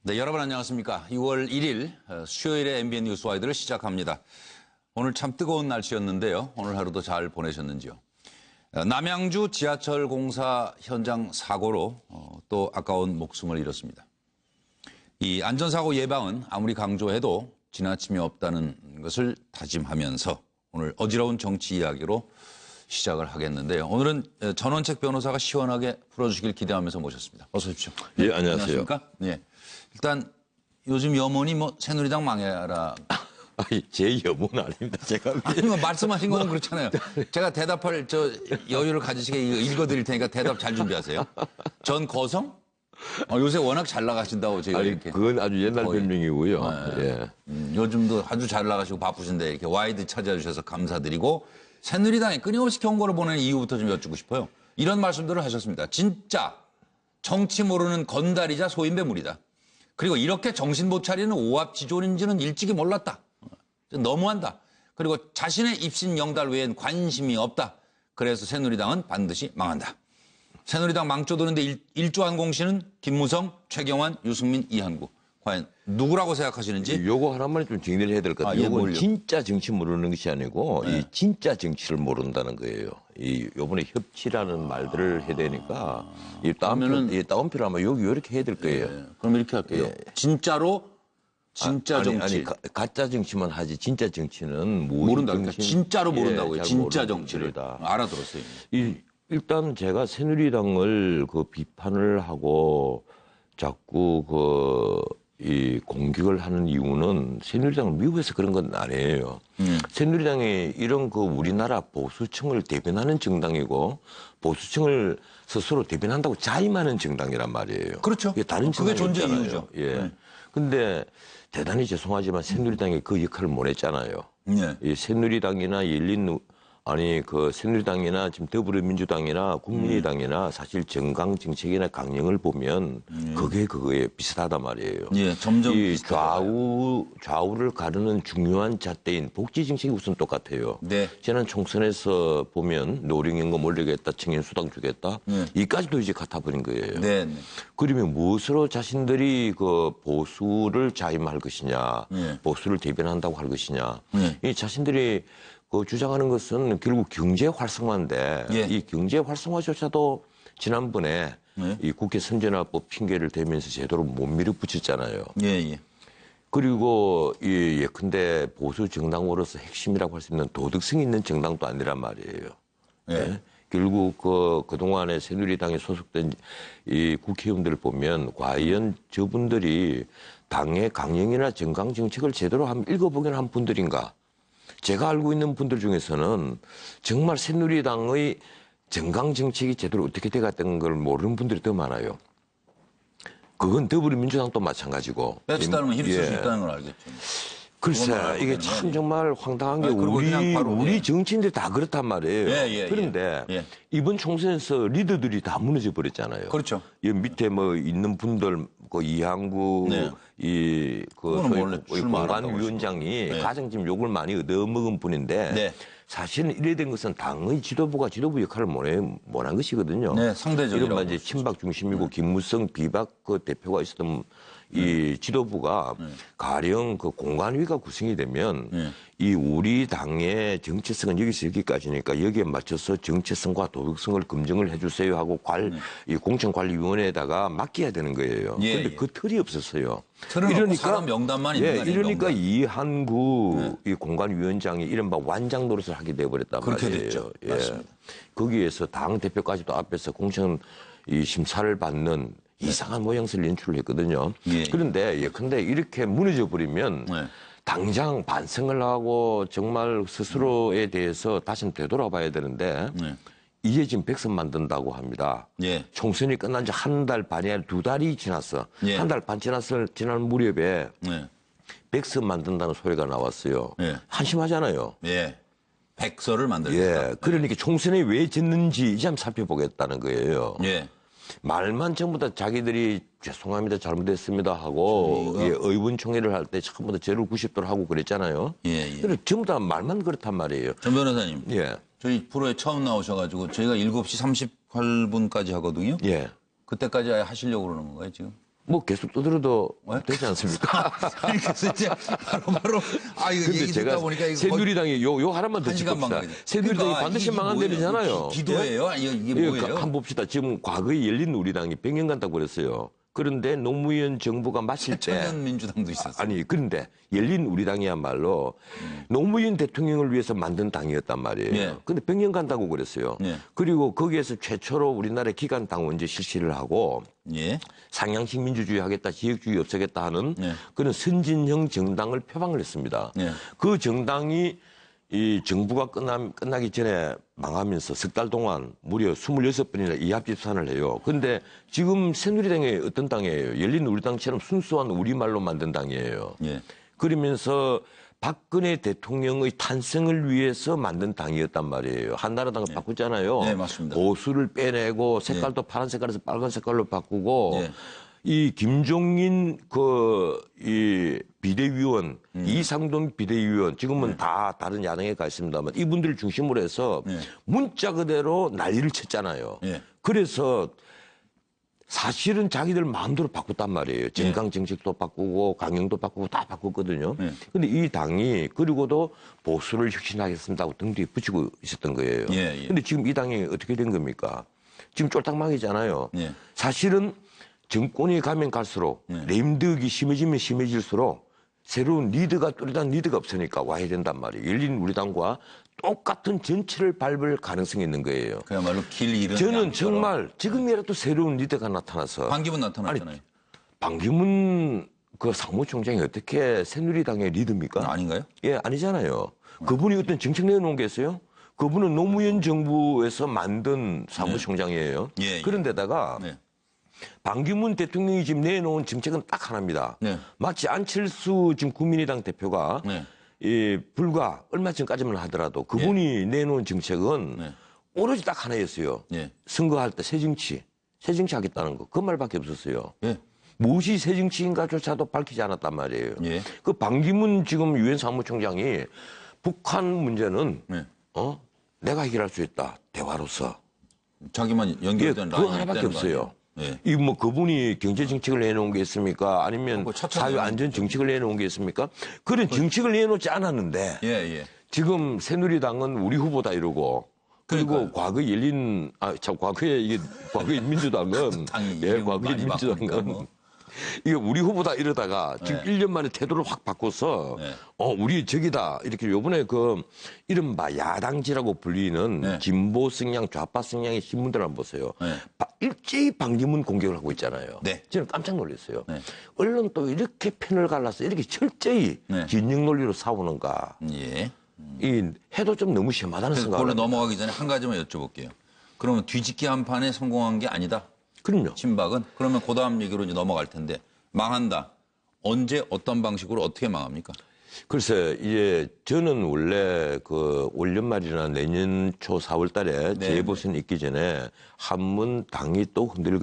네, 여러분 안녕하십니까. 2월 1일 수요일에 MBN 뉴스와이드를 시작합니다. 오늘 참 뜨거운 날씨였는데요. 오늘 하루도 잘 보내셨는지요. 남양주 지하철 공사 현장 사고로 또 아까운 목숨을 잃었습니다. 이 안전사고 예방은 아무리 강조해도 지나침이 없다는 것을 다짐하면서 오늘 어지러운 정치 이야기로 시작을 하겠는데요. 오늘은 전원책 변호사가 시원하게 풀어주시길 기대하면서 모셨습니다. 어서 오십시오. 예, 안녕하세요. 안녕하십니까? 예. 일단 요즘 염원이 뭐 새누리당 망해라. 아니, 제 염원은 아닙니다. 제가 아니 뭐 말씀하신 건 그렇잖아요. 제가 대답할 여유를 가지시게 읽어드릴 테니까 대답 잘 준비하세요. 전 거성? 요새 워낙 잘 나가신다고 제가 아니, 이렇게. 그건 아주 옛날 별명이고요. 네. 예. 요즘도 아주 잘 나가시고 바쁘신데 이렇게 와이드 찾아주셔서 감사드리고 새누리당에 끊임없이 경고를 보내는 이유부터 좀 여쭙고 싶어요. 이런 말씀들을 하셨습니다. 진짜 정치 모르는 건달이자 소인배물이다. 그리고 이렇게 정신 못 차리는 오합지졸인지는 일찍이 몰랐다. 너무한다. 그리고 자신의 입신 영달 외엔 관심이 없다. 그래서 새누리당은 반드시 망한다. 새누리당 망쳐도는데 일조한 씨는 김무성, 최경환, 유승민, 이한구. 과연 누구라고 생각하시는지? 요거 하나만 좀 정리를 해야 될 것 같아요. 요건 진짜 정치 모르는 것이 아니고 이 진짜 정치를 모른다는 거예요. 요번에 협치라는 말들을 해야 되니까 이 따옴표를 아마 여기 이렇게 해야 될 거예요. 그럼 이렇게 할게요. 진짜로 진짜 정치. 아니, 가짜 정치만 하지 진짜 정치는 모른다. 그러니까 진짜로 모른다고요. 진짜 정치를. 분들이다. 알아들었어요. 일단 제가 새누리당을 비판을 하고 자꾸 이 공격을 하는 이유는 새누리당을 미워해서 그런 건 아니에요. 새누리당이 이런 우리나라 보수층을 대변하는 정당이고 보수층을 스스로 대변한다고 자임하는 정당이란 말이에요. 그렇죠. 다른 그게 존재 이유죠. 예. 근데 대단히 죄송하지만 새누리당이 그 역할을 못 했잖아요. 네. 이 새누리당이나 새누리당이나 지금 더불어민주당이나 국민의당이나 사실 정강 정책이나 강령을 보면 그거에 비슷하단 말이에요. 예, 점점 이 좌우를 가르는 중요한 잣대인 복지 정책이 우선 똑같아요. 네. 지난 총선에서 보면 노령연금 올리겠다, 청년수당 주겠다, 이까지도 이제 같아버린 거예요. 네. 그러면 무엇으로 자신들이 보수를 자임할 것이냐, 보수를 대변한다고 할 것이냐, 이 자신들이 주장하는 것은 결국 경제 활성화인데 이 경제 활성화조차도 지난번에 이 국회 선진화법 핑계를 대면서 제대로 못 밀어붙였잖아요. 예. 그리고 예컨대 보수 정당으로서 핵심이라고 할 수 있는 도덕성이 있는 정당도 아니란 말이에요. 예. 결국 그동안에 새누리당에 소속된 이 국회의원들을 보면 과연 저분들이 당의 강령이나 정강 정책을 제대로 한번 읽어보긴 한 분들인가? 제가 알고 있는 분들 중에서는 정말 새누리당의 정강 정책이 제대로 어떻게 돼갔던 걸 모르는 분들이 더 많아요. 그건 더불어민주당도 마찬가지고. 배치 따르면 힘쓸 수 있다는 걸 알겠죠. 글쎄, 이게 참 정말 황당한 게 우리 정치인들이 다 그렇단 말이에요. 그런데 이번 총선에서 리더들이 다 무너져 버렸잖아요. 그렇죠. 이 밑에 있는 분들, 이한구, 공관위원장이 가장 지금 욕을 많이 얻어먹은 분인데 사실은 이래 된 것은 당의 지도부 역할을 못한 것이거든요. 네, 상대적으로. 이른바 이제 친박 중심이고 김무성 비박 대표가 있었던 이 지도부가 가령 공관위가 구성이 되면 이 우리 당의 정체성은 여기서 여기까지니까 여기에 맞춰서 정체성과 도덕성을 검증을 해주세요 하고 이 공천관리위원회에다가 맡겨야 되는 거예요. 그런데 그 틀이 없었어요. 이러니까 사람 명단만 있는 거 아니에요? 이러니까 이한구 이 공관위원장이 이른바 완장 노릇을 하게 돼버렸단 말이에요. 그렇게 됐죠. 맞습니다. 거기에서 당 대표까지도 앞에서 공천 이 심사를 받는 이상한 모양새를 연출을 했거든요. 그런데 예컨대 이렇게 무너져 버리면 당장 반성을 하고 정말 스스로에 대해서 다시 되돌아봐야 되는데 이제 지금 백선 만든다고 합니다. 총선이 끝난 지 한 달 반이 아니라 2달이 지났어. 한 달 반 지난 무렵에 백선 만든다는 소리가 나왔어요. 한심하잖아요. 백서를 만들겠다. 그러니까 총선에 왜 졌는지 이제 한번 살펴보겠다는 거예요. 말만 전부 다 자기들이 죄송합니다, 잘못했습니다 하고 의원총회를 할 때 처음부터 저를 90도로 하고 그랬잖아요. 그래서 전부 다 말만 그렇단 말이에요. 전 변호사님, 저희 프로에 처음 나오셔가지고 저희가 7시 38분까지 하거든요. 그때까지 하시려고 그러는 건가요, 지금? 뭐 계속 떠들어도 네? 되지 않습니까? 아니, 그래서 이제 바로 이거 근데 얘기 제가 듣다 보니까 이거 새누리당이 요 하나만 더 한 시간 짚읍시다. 망가지네. 새누리당이 그러니까 반드시 이게 망한 뭐예요? 데잖아요. 기도예요? 아니, 이게 뭐예요? 한번 봅시다. 지금 과거에 열린 우리당이 100년 간다고 그랬어요. 그런데 노무현 정부가 마실 때 청년민주당도 있었어요. 아니 그런데 열린 우리당이야말로 노무현 대통령을 위해서 만든 당이었단 말이에요. 예. 근데 100년 간다고 그랬어요. 예. 그리고 거기에서 최초로 우리나라의 기간 당원제 실시를 하고 예. 상향식 민주주의 하겠다, 지역주의 없애겠다 하는 예. 그런 선진형 정당을 표방을 했습니다. 예. 그 정당이 이 정부가 끝나기 전에 망하면서 석 달 동안 무려 26번이나 이합집산을 해요. 그런데 지금 새누리당이 어떤 당이에요? 열린 우리당처럼 순수한 우리말로 만든 당이에요. 예. 그러면서 박근혜 대통령의 탄생을 위해서 만든 당이었단 말이에요. 한나라당을 바꿨잖아요. 네, 맞습니다. 보수를 빼내고 색깔도 파란 색깔에서 빨간 색깔로 바꾸고 예. 이 김종인 이 비대위원, 이상돈 비대위원, 지금은 다 다른 야당에 가 있습니다만 이분들을 중심으로 해서 예. 문자 그대로 난리를 쳤잖아요. 예. 그래서 사실은 자기들 마음대로 바꿨단 말이에요. 정강 정책도 바꾸고 강령도 바꾸고 다 바꿨거든요. 그런데 이 당이 그리고도 보수를 혁신하겠습니다 하고 등 뒤에 붙이고 있었던 거예요. 예, 예. 근데 지금 이 당이 어떻게 된 겁니까? 지금 쫄딱망이잖아요. 예. 사실은 정권이 가면 갈수록 레임덕이 심해지면 심해질수록 새로운 리더가 뚜렷한 리더가 없으니까 와야 된단 말이에요. 열린 우리당과 똑같은 전체를 밟을 가능성이 있는 거예요. 그야말로 길 잃은 저는 양처럼. 정말 지금이라도 새로운 리더가 나타나서 반기문 나타났잖아요. 반기문 그 사무총장이 어떻게 새누리당의 리더입니까? 아닌가요? 예, 아니잖아요. 그분이 어떤 정책 내놓은 게 있어요? 그분은 노무현 정부에서 만든 사무총장이에요. 예, 예. 그런데다가 네. 반기문 대통령이 지금 내놓은 정책은 딱 하나입니다. 네. 마치 안철수 지금 국민의당 대표가 네. 불과 얼마 전까지만 하더라도 그분이 내놓은 정책은 네. 오로지 딱 하나였어요. 예. 선거할 때 새정치 하겠다는 거. 그 말밖에 없었어요. 예. 무엇이 새정치인가조차도 밝히지 않았단 말이에요. 예. 그 반기문 지금 유엔 사무총장이 북한 문제는 네. 내가 해결할 수 있다. 대화로서. 자기만 예, 연결된 그거 라인이 하나밖에 있다는 거 아니에요? 없어요. 예. 이 뭐 그분이 경제 정책을 내놓은 게 있습니까? 아니면 뭐 사회 안전 정책을 내놓은 게 있습니까? 그런 정책을 내놓지 않았는데 예, 예. 지금 새누리당은 우리 후보다 이러고 그리고 그러니까요. 과거의 민주당은 당이 과거의 많이 바꾸니까 민주당은 뭐. 이게 우리 후보다 이러다가 지금 1년 만에 태도를 확 바꿔서 네. 우리 적이다 이렇게 요번에 그 이른바 야당지라고 불리는 네. 진보 성향 좌파 성향의 신문들 한번 보세요. 네. 일제히 반기문 공격을 하고 있잖아요. 네. 저는 깜짝 놀랐어요. 네. 언론 또 이렇게 편을 갈라서 이렇게 철저히 네. 진영 논리로 싸우는가. 예. 이 해도 좀 너무 심하다는 그래서 생각을 그걸로 합니다. 넘어가기 전에 한 가지만 여쭤볼게요. 그러면 뒤집기 한 판에 성공한 게 아니다. 그럼요. 친박은? 그러면 그 다음 얘기로 이제 넘어갈 텐데 망한다. 언제 어떤 방식으로 어떻게 망합니까? 글쎄, 이제 저는 원래 그 올 연말이나 내년 초 4월 달에 네. 재보선이 있기 전에 한문 당이 또 흔들릴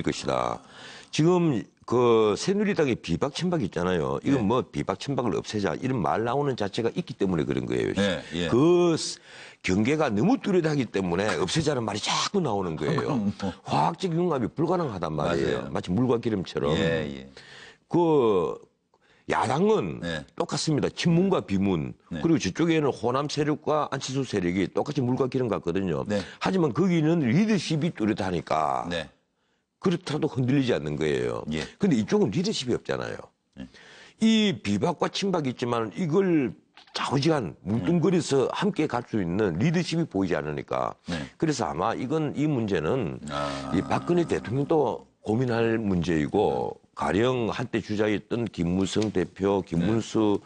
것이다. 지금 그 새누리당의 비박 친박 있잖아요. 이건 네. 뭐 비박 친박을 없애자 이런 말 나오는 자체가 있기 때문에 그런 거예요. 네, 예. 그 경계가 너무 뚜렷하기 때문에 없애자는 말이 자꾸 나오는 거예요. 그럼 뭐. 화학적 융합이 불가능하단 말이에요. 맞아요. 마치 물과 기름처럼. 예, 예. 그 야당은 네. 똑같습니다. 친문과 비문. 그리고 저쪽에는 호남 세력과 안철수 세력이 똑같이 물과 기름 같거든요. 네. 하지만 거기는 리더십이 뚜렷하니까 네. 그렇더라도 흔들리지 않는 거예요. 예. 근데 이쪽은 리더십이 없잖아요. 이 비박과 친박이 있지만 이걸 좌우지간 뭉뚱거려서 함께 갈 수 있는 리더십이 보이지 않으니까. 네. 그래서 아마 이 문제는 이 박근혜 대통령도 고민할 문제이고 가령 한때 주자였던 김무성 대표, 김문수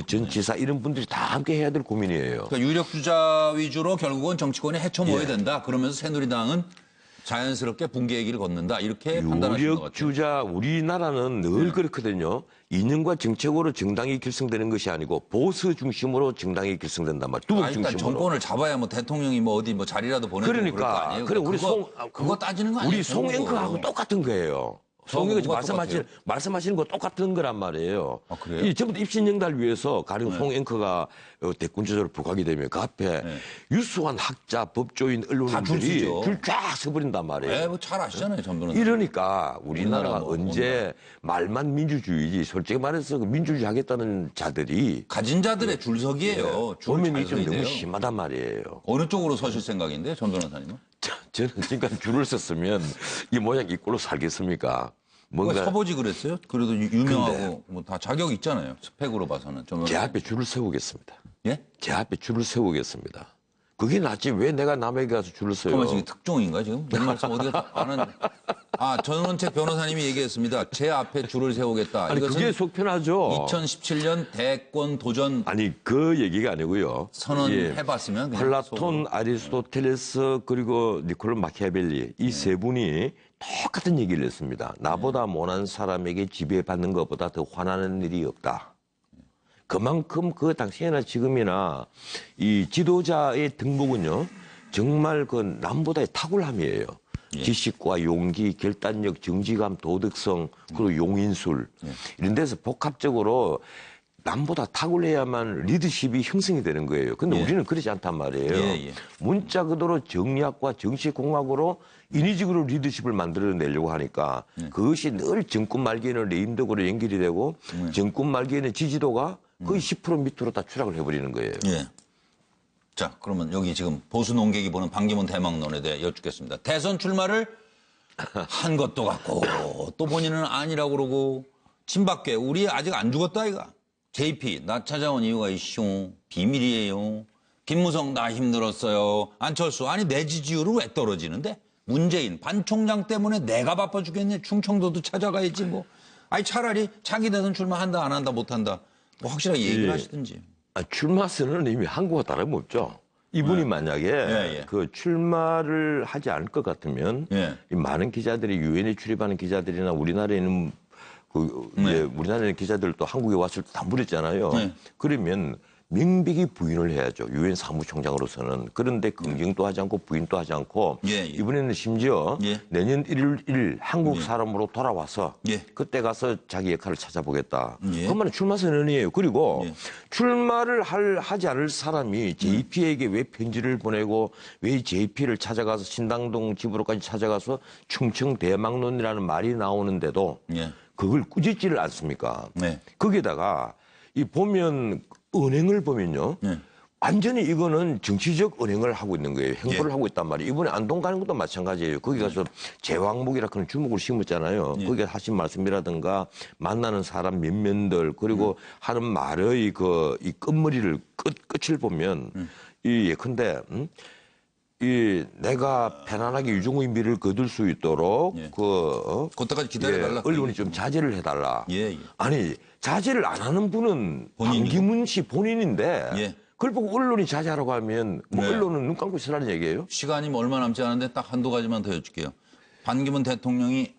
전 지사 이런 분들이 다 함께 해야 될 고민이에요. 그러니까 유력 주자 위주로 결국은 정치권에 헤쳐모아야 예. 된다. 그러면서 새누리당은 자연스럽게 붕괴의 길을 걷는다. 이렇게 판단하시는 것 유력 같아요. 주자 우리나라는 늘 그렇거든요. 이념과 정책으로 정당이 결성되는 것이 아니고 보수 중심으로 정당이 결성된단 말이에요. 두국 일단 중심으로. 정권을 잡아야 뭐 대통령이 뭐 어디 뭐 자리라도 보내고 그럴 거 그러니까 아니에요. 그래 우리 그거 따지는 거 아니에요? 우리 송 앵커하고 똑같은 거예요. 송영기 뭐가 말씀하시는 거 똑같은 거란 말이에요. 아, 그래요? 이 전부 다 입신영달 위해서 가령 송 앵커가 대권 주자로 부각이 되면 그 앞에 유수한 학자, 법조인, 언론인들이 서죠. 줄 쫙 서버린단 말이에요. 뭐 잘 아시잖아요, 전 변호사님. 이러니까 우리나라가 뭐, 언제 말만 민주주의지 솔직히 말해서 그 민주주의 하겠다는 자들이 가진 자들의 줄서기예요. 줄 보면이 잘 좀 서야 너무 돼요. 심하단 말이에요. 어느 쪽으로 서실 생각인데, 전 변호사님은? 저는 지금까지 줄을 섰으면 이 모양 이 꼴로 살겠습니까? 뭔가 서보지 그랬어요? 그래도 유명하고 뭐 다 자격 있잖아요. 스펙으로 봐서는. 전 제 변호사님. 앞에 줄을 세우겠습니다. 예? 제 앞에 줄을 세우겠습니다. 그게 낫지 왜 내가 남에게 가서 줄을 서요? 그러면 지금 특종인가 지금? 이 말씀 어디가 아는? 전원책 변호사님이 얘기했습니다. 제 앞에 줄을 세우겠다. 아니 이것은 그게 속편하죠. 2017년 대권 도전 아니 그 얘기가 아니고요. 선언해봤으면 그냥 플라톤, 아리스토텔레스 그리고 니콜로 마키아벨리 이 세 분이 똑같은 얘기를 했습니다. 나보다 못한 사람에게 지배받는 것보다 더 화나는 일이 없다. 그만큼 그 당시에나 지금이나 이 지도자의 등록은요 정말 그 남보다의 탁월함이에요. 지식과 용기, 결단력, 정직감, 도덕성, 그리고 용인술 이런 데서 복합적으로 남보다 탁월해야만 리더십이 형성이 되는 거예요. 근데 우리는 그렇지 않단 말이에요. 문자 그대로 정략과 정치공학으로 인위적으로 리더십을 만들어내려고 하니까 그것이 늘 정권 말기에는 레임덕으로 연결이 되고 정권 말기에는 지지도가 거의 10% 밑으로 다 추락을 해버리는 거예요. 예. 자, 그러면 여기 지금 보수 농객이 보는 반기문 대망론에 대해 여쭙겠습니다. 대선 출마를 한 것도 같고 또 본인은 아니라고 그러고 친박계 우리 아직 안 죽었다 이가. JP 나 찾아온 이유가 이슈 비밀이에요. 김무성 나 힘들었어요. 안철수 아니 내 지지율은 왜 떨어지는데? 문재인 반 총장 때문에 내가 바빠 죽겠네. 충청도도 찾아가야지 뭐. 아니 차라리 차기 대선 출마한다 안 한다 못한다. 뭐 확실하게 얘기를 하시든지. 출마 선언은 이미 한 거와 다름없죠. 이분이 만약에 그 출마를 하지 않을 것 같으면 이 많은 기자들이 유엔에 출입하는 기자들이나 우리나라에 있는 우리나라 기자들도 한국에 왔을 때 다 물었잖아요. 그러면 명백히 부인을 해야죠. 유엔 사무총장으로서는. 그런데 긍정도 하지 않고 부인도 하지 않고 이번에는 심지어 내년 1월 1일 한국 사람으로 돌아와서 그때 가서 자기 역할을 찾아보겠다. 그것만 출마 선언이에요. 그리고 출마를 하지 않을 사람이 JP에게 왜 편지를 보내고 왜 JP를 찾아가서 신당동 집으로까지 찾아가서 충청 대망론이라는 말이 나오는데도 그걸 꾸짖지를 않습니까? 거기에다가 이 보면 은행을 보면요. 완전히 이거는 정치적 은행을 하고 있는 거예요. 행보를 하고 있단 말이에요. 이번에 안동 가는 것도 마찬가지예요. 거기 가서 제왕목이라 그런 주목을 심었잖아요. 거기 하신 말씀이라든가 만나는 사람 몇몇들 그리고 하는 말의 이 끝머리를 끝을 보면 이 예컨대 이 내가 편안하게 유종의 미를 거둘 수 있도록 그때까지 기다려달라. 언론이 좀 자제를 해달라. 아니 자제를 안 하는 분은 반기문 씨 본인인데 그걸 보고 언론이 자제하라고 하면 뭐 언론은 눈 감고 있으라는 얘기예요? 시간이 뭐 얼마 남지 않은데 딱 한두 가지만 더 여쭐게요. 반기문 대통령이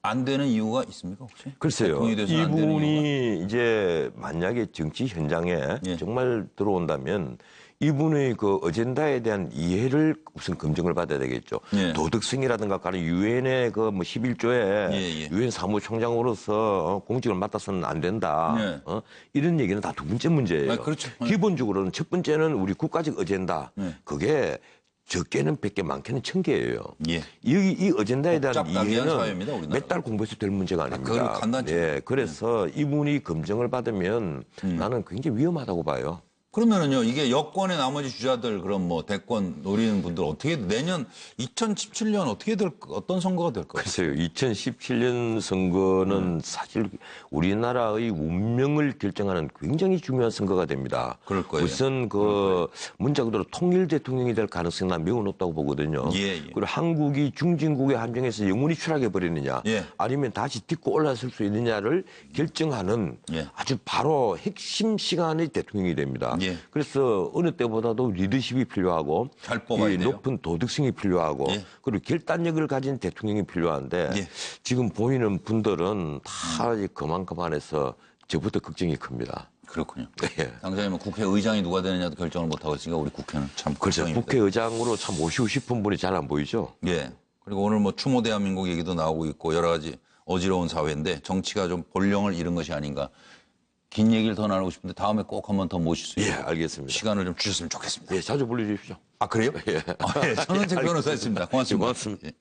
안 되는 이유가 있습니까 혹시? 글쎄요. 이분이 이제 만약에 정치 현장에 정말 들어온다면 이분의 그 어젠다에 대한 이해를 우선 검증을 받아야 되겠죠. 도덕성이라든가 가령 유엔의 그 뭐 11조에 유엔 사무총장으로서 공직을 맡아서는 안 된다. 이런 얘기는 다 두 번째 문제예요. 그렇죠. 기본적으로는 첫 번째는 우리 국가적 어젠다. 그게 적게는 100개, 많게는 1000개예요. 이 어젠다에 대한 이해는 몇 달 공부해서 될 문제가 아닙니다. 그래서 이분이 검증을 받으면 나는 굉장히 위험하다고 봐요. 그러면은요, 이게 여권의 나머지 주자들, 그럼 뭐 대권 노리는 분들 어떻게, 내년 2017년 어떤 선거가 될까요? 글쎄요, 2017년 선거는 사실 우리나라의 운명을 결정하는 굉장히 중요한 선거가 됩니다. 그럴 거예요. 우선 문자 그대로 통일 대통령이 될 가능성이 난 매우 높다고 보거든요. 그리고 한국이 중진국의 함정에서 영원히 추락해버리느냐, 아니면 다시 딛고 올라설 수 있느냐를 결정하는 아주 바로 핵심 시간의 대통령이 됩니다. 그래서 어느 때보다도 리더십이 필요하고 높은 도덕성이 필요하고 그리고 결단력을 가진 대통령이 필요한데 지금 보이는 분들은 다 그만해서 저부터 걱정이 큽니다. 그렇군요. 당장이면 국회의장이 누가 되느냐도 결정을 못하고 있으니까 우리 국회는 참 걱정입니다. 국회의장으로 참 모시고 싶은 분이 잘 안 보이죠? 그리고 오늘 뭐 추모 대한민국 얘기도 나오고 있고 여러 가지 어지러운 사회인데 정치가 좀 본령을 잃은 것이 아닌가. 긴 얘기를 더 나누고 싶은데 다음에 꼭 한번 더 모실 수 예, 있는 알겠습니다. 시간을 좀 주셨으면 좋겠습니다. 예, 자주 불러주십시오. 아 그래요? 예. 아, 예. 저는 제 변호사였습니다. 고맙습니다. 고맙습니다. 예.